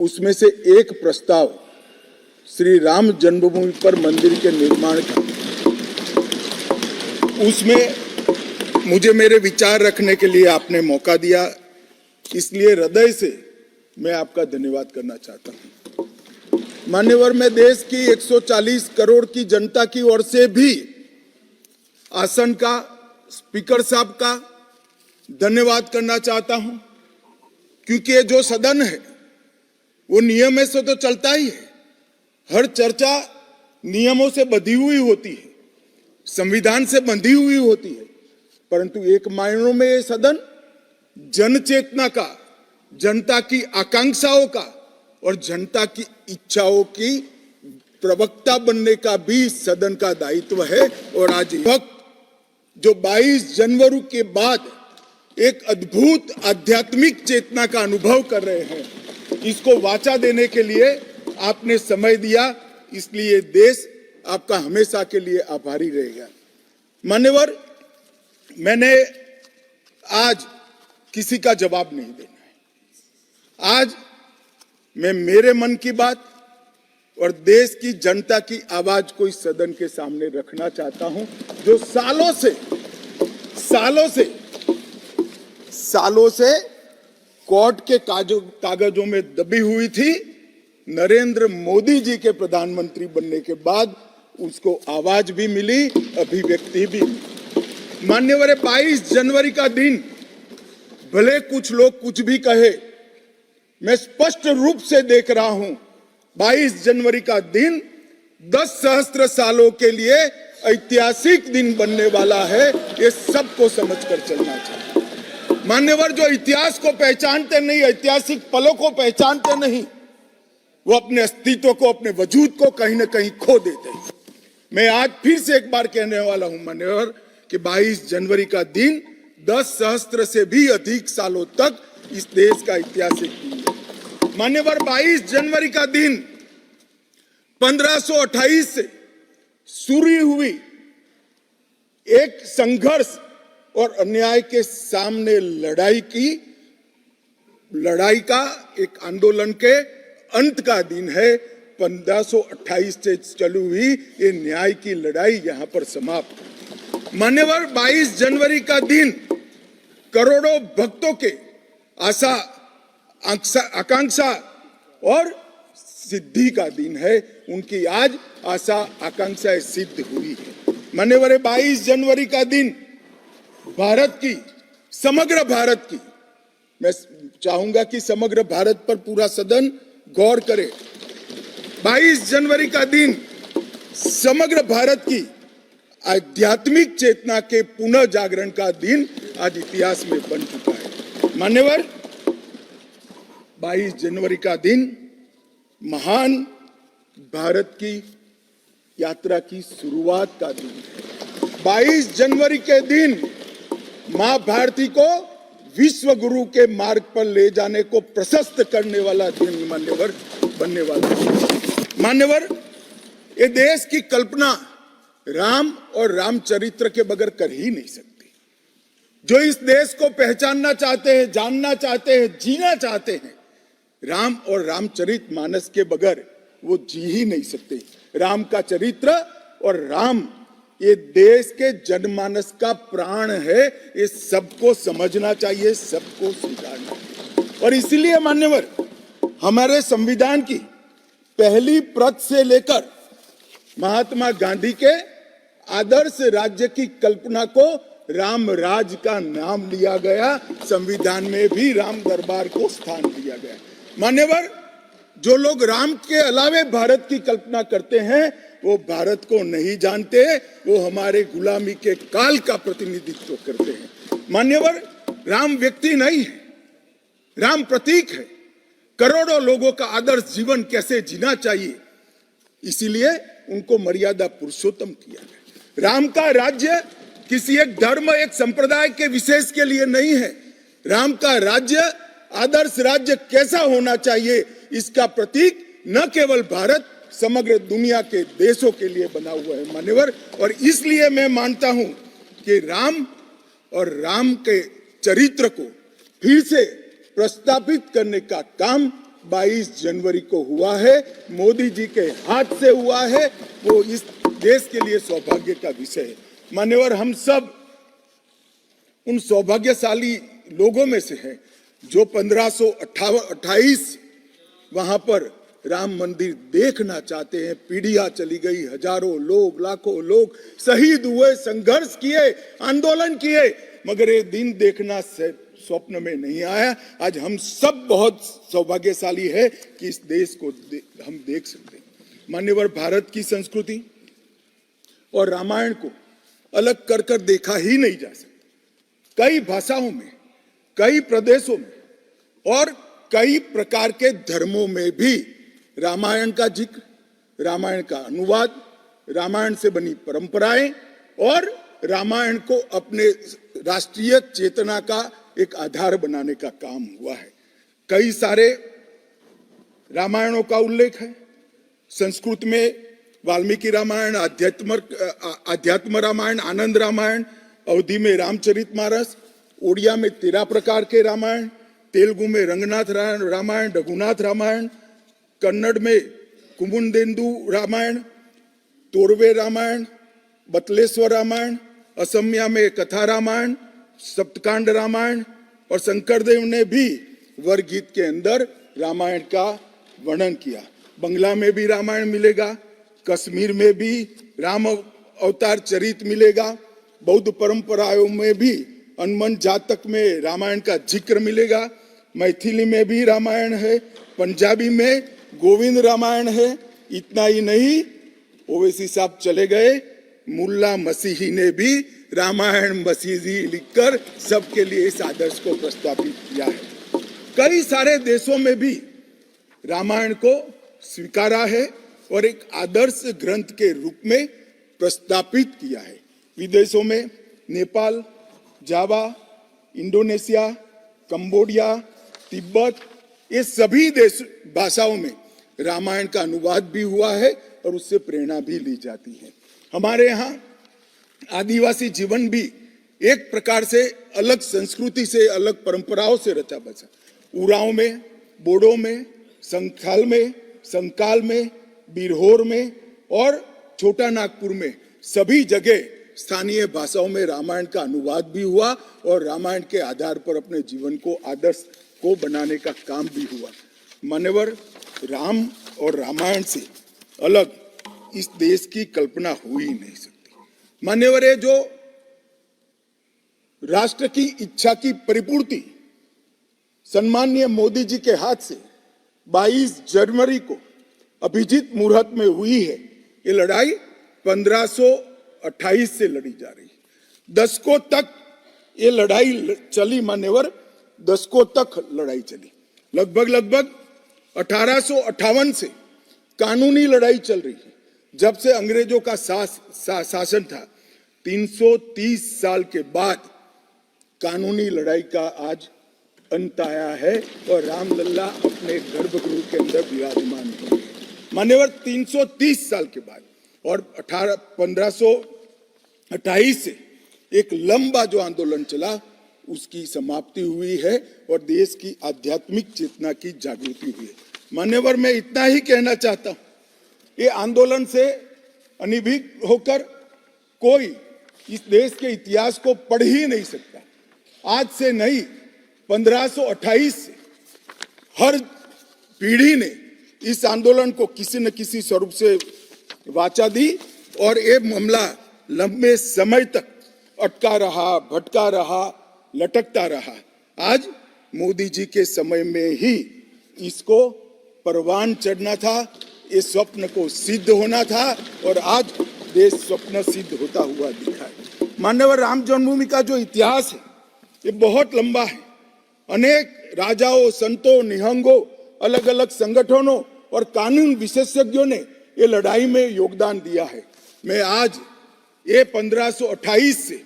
उसमें से एक प्रस्ताव श्री राम जन्मभूमि पर मंदिर के निर्माण का, उसमें मुझे मेरे विचार रखने के लिए आपने मौका दिया, इसलिए हृदय से मैं आपका धन्यवाद करना चाहता हूं। मान्यवर, मैं देश की 140 करोड़ की जनता की ओर से भी आसन का, स्पीकर साहब का धन्यवाद करना चाहता हूं, क्योंकि ये जो सदन है वो नियम से तो चलता ही है। हर चर्चा नियमों से बंधी हुई होती है, संविधान से बंधी हुई होती है, परंतु एक मायनों में ये सदन जन चेतना का, जनता की आकांक्षाओं का और जनता की इच्छाओं की प्रवक्ता बनने का भी सदन का दायित्व है। और आज वक्त जो 22 जनवरी के बाद एक अद्भुत आध्यात्मिक चेतना का अनुभव कर रहे हैं, इसको वाचा देने के लिए आपने समय दिया, इसलिए देश आपका हमेशा के लिए आभारी रहेगा। मान्यवर, मैंने आज किसी का जवाब नहीं देना है। आज मैं मेरे मन की बात और देश की जनता की आवाज को इस सदन के सामने रखना चाहता हूं, जो सालों से कोर्ट के कागजों में दबी हुई थी। नरेंद्र मोदी जी के प्रधानमंत्री बनने के बाद उसको आवाज भी मिली, अभिव्यक्ति भी मिली। मान्यवर, 22 जनवरी का दिन, भले कुछ लोग कुछ भी कहे, मैं स्पष्ट रूप से देख रहा हूं 22 जनवरी का दिन 10 सहस्त्र सालों के लिए ऐतिहासिक दिन बनने वाला है। ये सबको समझकर चलना चाहिए। मान्यवर, जो इतिहास को पहचानते नहीं, ऐतिहासिक पलों को पहचानते नहीं, वो अपने अस्तित्व को, अपने वजूद को कहीं ना कहीं खो देते हैं। मैं आज फिर से एक बार कहने वाला हूं मान्यवर कि 22 जनवरी का दिन 10 सहस्त्र से भी अधिक सालों तक इस देश का ऐतिहासिक दिन है। मान्यवर, 22 जनवरी का दिन 1528 से शुरू हुई एक संघर्ष और अन्याय के सामने लड़ाई का, एक आंदोलन के अंत का दिन है। 1528 से चली हुई ये न्याय की लड़ाई यहां पर समाप्त। मान्यवर, 22 जनवरी का दिन करोड़ों भक्तों के आशा, आकांक्षा और सिद्धि का दिन है। उनकी आज आशा, आकांक्षा सिद्ध हुई है। मान्यवर, 22 जनवरी का दिन भारत की, समग्र भारत की, मैं चाहूंगा कि समग्र भारत पर पूरा सदन गौर करे। 22 जनवरी का दिन समग्र भारत की आध्यात्मिक चेतना के पुनः जागरण का दिन आज इतिहास में बन चुका है। मान्यवर, 22 जनवरी का दिन महान भारत की यात्रा की शुरुआत का दिन है। 22 जनवरी के दिन मां भारती को विश्व गुरु के मार्ग पर ले जाने को प्रशस्त करने वाला दिन मान्यवर बनने वाला है। मान्यवर, ये देश की कल्पना राम और रामचरित्र के बगैर कर ही नहीं सकती। जो इस देश को पहचानना चाहते हैं, जानना चाहते हैं, जीना चाहते हैं, राम और रामचरित मानस के बगैर वो जी ही नहीं सकते। राम का चरित्र और राम ये देश के जनमानस का प्राण है। ये सबको समझना चाहिए, सबको स्वीकारना चाहिए। और इसीलिए मान्यवर, हमारे संविधान की पहली प्रत से लेकर महात्मा गांधी के आदर्श राज्य की कल्पना को राम राज का नाम लिया गया। संविधान में भी राम दरबार को स्थान दिया गया। मान्यवर, जो लोग राम के अलावे भारत की कल्पना करते हैं वो भारत को नहीं जानते, वो हमारे गुलामी के काल का प्रतिनिधित्व करते हैं। मान्यवर, राम व्यक्ति नहीं है, राम प्रतीक है। करोड़ों लोगों का आदर्श जीवन कैसे जीना चाहिए, इसीलिए उनको मर्यादा पुरुषोत्तम किया गया। राम का राज्य किसी एक धर्म, एक संप्रदाय के विशेष के लिए नहीं है। राम का राज्य, आदर्श राज्य कैसा होना चाहिए, इसका प्रतीक न केवल भारत, समग्र दुनिया के देशों के लिए बना हुआ है मान्यवर। और इसलिए मैं मानता हूं कि राम और राम के चरित्र को फिर से प्रस्तावित करने का काम 22 जनवरी को हुआ है, मोदी जी के हाथ से हुआ है, वो इस देश के लिए सौभाग्य का विषय है। मान्यवर, हम सब उन सौभाग्यशाली लोगों में से हैं जो 1528 वहां पर राम मंदिर देखना चाहते हैं। पीढ़ियां चली गई, हजारों लोग, लाखों लोग शहीद हुए, संघर्ष किए, आंदोलन किए, मगर ये दिन देखना स्वप्न में नहीं आया। आज हम सब बहुत सौभाग्यशाली है कि इस देश को हम देख सकते हैं। मान्यवर, भारत की संस्कृति और रामायण को अलग कर कर देखा ही नहीं जा सकता। कई भाषाओं में, कई प्रदेशों में और कई प्रकार के धर्मों में भी रामायण का जिक्र, रामायण का अनुवाद, रामायण से बनी परंपराएं और रामायण को अपने राष्ट्रीय चेतना का एक आधार बनाने का काम हुआ है। कई सारे रामायणों का उल्लेख है। संस्कृत में वाल्मीकि रामायण, अध्यात्म रामायण, आनंद रामायण, अवधी में रामचरितमानस, उड़िया में 13 प्रकार के रामायण, तेलुगु में रंगनाथ रामायण, रघुनाथ रामायण, कन्नड़ में कुमुदेंदु रामायण, तोरवे रामायण, बतलेश्वर रामायण, असमिया में कथा रामायण, सप्तकांड रामायण और शंकरदेव ने भी वरगीत के अंदर रामायण का वर्णन किया। बंगला में भी रामायण मिलेगा, कश्मीर में भी राम अवतार चरित मिलेगा, बौद्ध परंपराओं में भी हनुमान जातक में रामायण का जिक्र मिलेगा, मैथिली में भी रामायण है, पंजाबी में गोविंद रामायण है। इतना ही नहीं, ओवैसी साहब चले गए, मुल्ला मसीही ने भी रामायण मसीही लिखकर सबके लिए इस आदर्श को प्रस्तावित किया है। कई सारे देशों में भी रामायण को स्वीकारा है और एक आदर्श ग्रंथ के रूप में प्रस्तावित किया है। विदेशों में नेपाल, जावा, इंडोनेशिया, कंबोडिया, तिब्बत, ये सभी देश भाषाओं में रामायण का अनुवाद भी हुआ है और उससे प्रेरणा भी ली जाती है। हमारे यहाँ आदिवासी जीवन भी एक प्रकार से अलग संस्कृति से, अलग परंपराओं से रचा बचा। उरांव में, बोडो में, संथाल में, संकाल में, बिरहोर में और छोटा नागपुर में सभी जगह स्थानीय भाषाओं में रामायण का अनुवाद भी हुआ और रामायण के आधार पर अपने जीवन को, आदर्श को बनाने का काम भी हुआ। मान्यवर, राम और रामायण से अलग इस देश की कल्पना हो ही नहीं सकती। मान्यवर, ये जो राष्ट्र की इच्छा की परिपूर्ति सम्माननीय मोदी जी के हाथ से 22 जनवरी को अभिजीत मुहूर्त में हुई है। ये लड़ाई 1528 से लड़ी जा रही है। दशकों तक ये लड़ाई चली। मान्यवर, दशकों तक लड़ाई चली। लगभग 1858 से कानूनी लड़ाई चल रही है। जब से अंग्रेजों का शासन था, 330 साल के बाद कानूनी लड़ाई का आज अंत आया है और रामलल्ला अपने गर्भगृह के अंदर विराजमान है। मान्यवर, 330 साल के बाद और 1528 से एक लंबा जो आंदोलन चला, उसकी समाप्ति हुई है और देश की आध्यात्मिक चेतना की जागृति हुई है। मान्यवर, मैं इतना ही कहना चाहता हूं, ये आंदोलन से अनभिज्ञ होकर कोई इस देश के इतिहास को पढ़ ही नहीं सकता। आज से नहीं, 1528 से हर पीढ़ी ने इस आंदोलन को किसी न किसी स्वरूप से वाचा दी और ये मामला लंबे समय तक अटका रहा, भटका रहा, लटकता रहा। आज मोदी जी के समय में ही इसको परवान चढ़ना था, इस स्वप्न को सिद्ध होना था और आज देश स्वप्न सिद्ध होता हुआ दिखा है। मान्यवर, राम जन्मभूमि का जो इतिहास है ये बहुत लंबा है। अनेक राजाओं, संतों, निहंगों, अलग अलग संगठनों और कानून विशेषज्ञों ने ये लड़ाई में योगदान दिया है। मैं आज ये 1528 से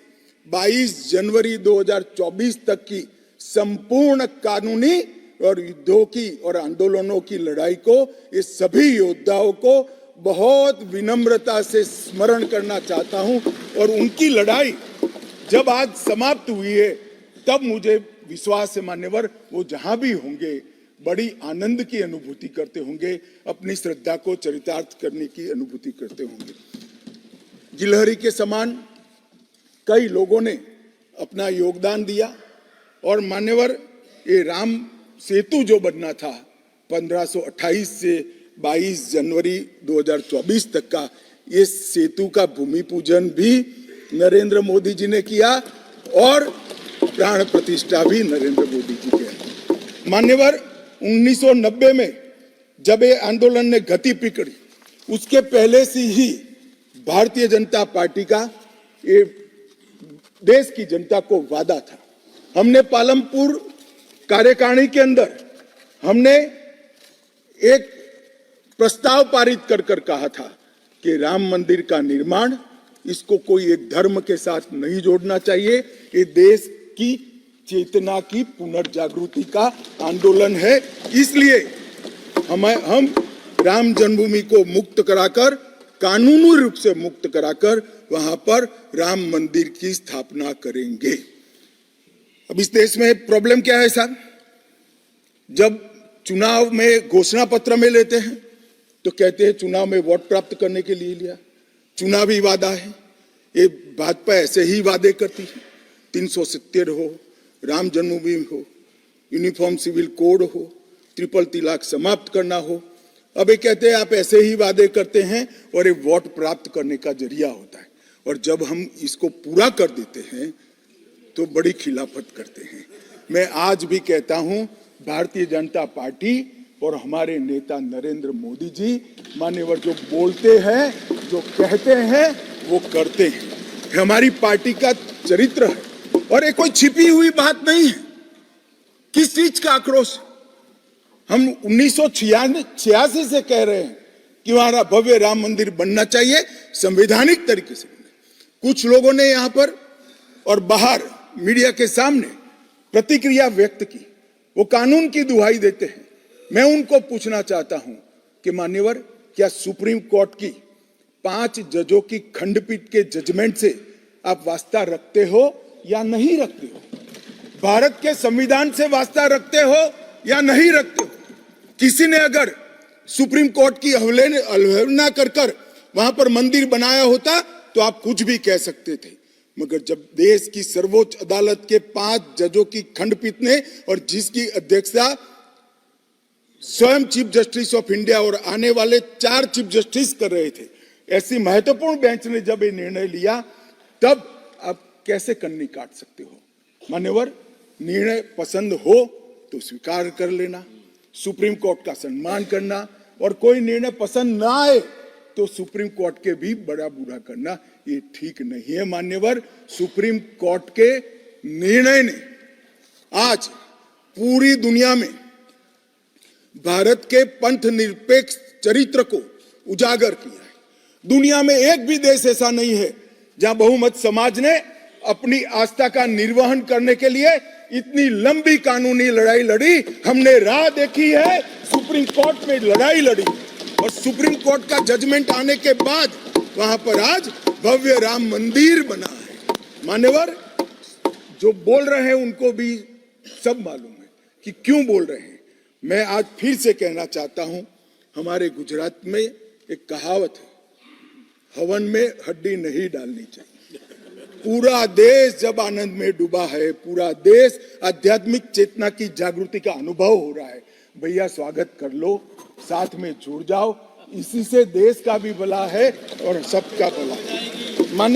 22 जनवरी 2024 तक की संपूर्ण कानूनी और युद्धों की और आंदोलनों की लड़ाई को, इस सभी योद्धाओं को बहुत विनम्रता से स्मरण करना चाहता हूं और उनकी लड़ाई जब आज समाप्त हुई है, तब मुझे विश्वास है मान्यवर, वो जहां भी होंगे बड़ी आनंद की अनुभूति करते होंगे, अपनी श्रद्धा को चरितार्थ करने की अनुभूति करते होंगे। गिलहरी के समान कई लोगों ने अपना योगदान दिया और मान्यवर ये राम सेतु जो बनना था 1528 से 22 जनवरी 2024 तक का, ये सेतु का भूमि पूजन भी नरेंद्र मोदी जी ने किया और प्राण प्रतिष्ठा भी नरेंद्र मोदी जी के। मान्यवर 1990 में जब ये आंदोलन ने गति पकड़ी, उसके पहले से ही भारतीय जनता पार्टी का ये देश की जनता को वादा था। हमने पालमपुर कार्यकारिणी के अंदर हमने एक प्रस्ताव पारित कर कहा था कि राम मंदिर का निर्माण, इसको कोई एक धर्म के साथ नहीं जोड़ना चाहिए, ये देश की चेतना की पुनर्जागृति का आंदोलन है। इसलिए हम राम जन्मभूमि को मुक्त कराकर, कानूनी रूप से मुक्त कराकर वहां पर राम मंदिर की स्थापना करेंगे। अब इस देश में प्रॉब्लम क्या है साहब? जब चुनाव में घोषणा पत्र में लेते हैं तो कहते हैं चुनाव में वोट प्राप्त करने के लिए लिया, चुनावी वादा है। ये भाजपा ऐसे ही वादे करती है, 370 हो, राम जन्मभूमि हो, यूनिफॉर्म सिविल कोड हो, ट्रिपल तलाक समाप्त करना हो। अब ये कहते हैं आप ऐसे ही वादे करते हैं और ये वोट प्राप्त करने का जरिया होता है, और जब हम इसको पूरा कर देते हैं तो बड़ी खिलाफत करते हैं। मैं आज भी कहता हूं, भारतीय जनता पार्टी और हमारे नेता नरेंद्र मोदी जी मान्यवर जो बोलते हैं, जो कहते हैं, वो करते हैं। हमारी पार्टी का चरित्र है और ये कोई छिपी हुई बात नहीं है। किस चीज का आक्रोश? हम 1986 से कह रहे हैं कि हमारा भव्य राम मंदिर बनना चाहिए, संवैधानिक तरीके से। कुछ लोगों ने यहां पर और बाहर मीडिया के सामने प्रतिक्रिया व्यक्त की, वो कानून की दुहाई देते हैं। मैं उनको पूछना चाहता हूं कि मान्यवर, क्या सुप्रीम कोर्ट की 5 जजों की खंडपीठ के जजमेंट से आप वास्ता रखते हो या नहीं रखते हो? भारत के संविधान से वास्ता रखते हो या नहीं रखते हो? किसी ने अगर सुप्रीम कोर्ट की अवहेलना कर वहां पर मंदिर बनाया होता तो आप कुछ भी कह सकते थे, मगर जब देश की सर्वोच्च अदालत के 5 जजों की खंडपीठ ने, और जिसकी अध्यक्षता स्वयं चीफ जस्टिस ऑफ इंडिया और आने वाले 4 चीफ जस्टिस कर रहे थे, ऐसी महत्वपूर्ण बेंच ने जब ये निर्णय लिया, तब आप कैसे कन्नी काट सकते हो? मान्यवर, निर्णय पसंद हो तो स्वीकार कर लेना, सुप्रीम कोर्ट का सम्मान करना, और कोई निर्णय पसंद ना आए तो सुप्रीम कोर्ट के भी बड़ा बूढ़ा करना, ये ठीक नहीं है। मान्यवर, सुप्रीम कोर्ट के निर्णय ने आज पूरी दुनिया में भारत के पंथ निरपेक्ष चरित्र को उजागर किया है। दुनिया में एक भी देश ऐसा नहीं है जहां बहुमत समाज ने अपनी आस्था का निर्वहन करने के लिए इतनी लंबी कानूनी लड़ाई लड़ी। हमने राह देखी है, सुप्रीम कोर्ट में लड़ाई लड़ी, और सुप्रीम कोर्ट का जजमेंट आने के बाद वहां पर आज भव्य राम मंदिर बना है। मान्यवर, जो बोल रहे हैं उनको भी सब मालूम है कि क्यों बोल रहे हैं। मैं आज फिर से कहना चाहता हूं, हमारे गुजरात में एक कहावत है, हवन में हड्डी नहीं डालनी चाहिए। पूरा देश जब आनंद में डूबा है, पूरा देश आध्यात्मिक चेतना की जागृति का अनुभव हो रहा है, भैया स्वागत कर लो, साथ में जुड़ जाओ। इसी से देश का भी भला है और सबका भला है। मान्य